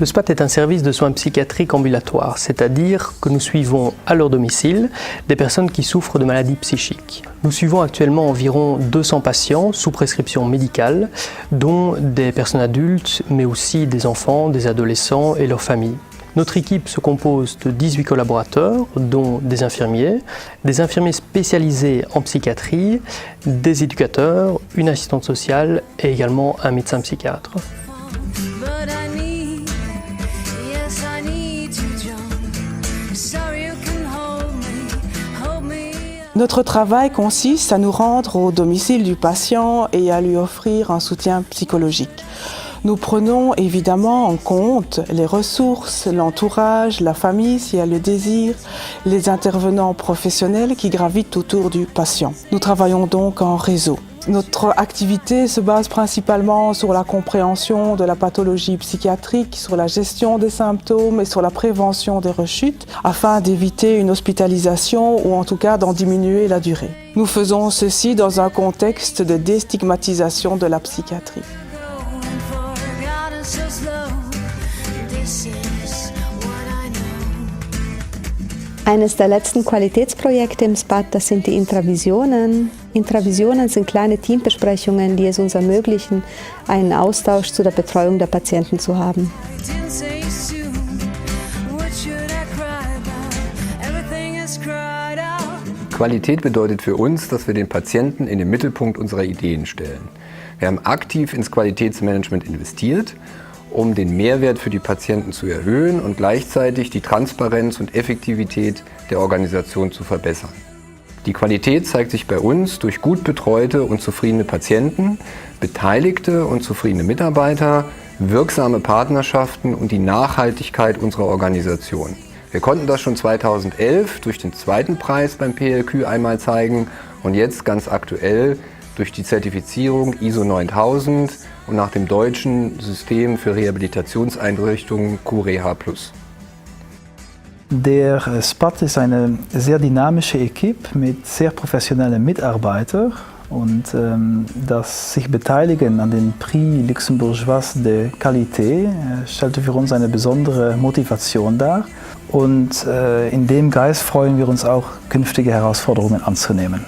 Le SPAT est un service de soins psychiatriques ambulatoires, c'est-à-dire que nous suivons à leur domicile des personnes qui souffrent de maladies psychiques. Nous suivons actuellement environ 200 patients sous prescription médicale, dont des personnes adultes, mais aussi des enfants, des adolescents et leurs familles. Notre équipe se compose de 18 collaborateurs, dont des infirmiers spécialisés en psychiatrie, des éducateurs, une assistante sociale et également un médecin psychiatre. Notre travail consiste à nous rendre au domicile du patient et à lui offrir un soutien psychologique. Nous prenons évidemment en compte les ressources, l'entourage, la famille si elle le désire, les intervenants professionnels qui gravitent autour du patient. Nous travaillons donc en réseau. Notre activité se base principalement sur la compréhension de la pathologie psychiatrique, sur la gestion des symptômes et sur la prévention des rechutes afin d'éviter une hospitalisation ou en tout cas d'en diminuer la durée. Nous faisons ceci dans un contexte de déstigmatisation de la psychiatrie. Eines der letzten Qualitätsprojekte im SPAT, das sind die Intravisionen. Intravisionen sind kleine Teambesprechungen, die es uns ermöglichen, einen Austausch zu der Betreuung der Patienten zu haben. Qualität bedeutet für uns, dass wir den Patienten in den Mittelpunkt unserer Ideen stellen. Wir haben aktiv ins Qualitätsmanagement investiert, um den Mehrwert für die Patienten zu erhöhen und gleichzeitig die Transparenz und Effektivität der Organisation zu verbessern. Die Qualität zeigt sich bei uns durch gut betreute und zufriedene Patienten, beteiligte und zufriedene Mitarbeiter, wirksame Partnerschaften und die Nachhaltigkeit unserer Organisation. Wir konnten das schon 2011 durch den zweiten Preis beim PLQ einmal zeigen und jetzt ganz aktuell durch die Zertifizierung ISO 9000 und nach dem deutschen System für Rehabilitationseinrichtungen QReha+. Der SPAT ist eine sehr dynamische Equipe mit sehr professionellen Mitarbeitern und das sich beteiligen an den Prix Luxembourgeois de Qualité stellte für uns eine besondere Motivation dar und in dem Geist freuen wir uns auch, künftige Herausforderungen anzunehmen.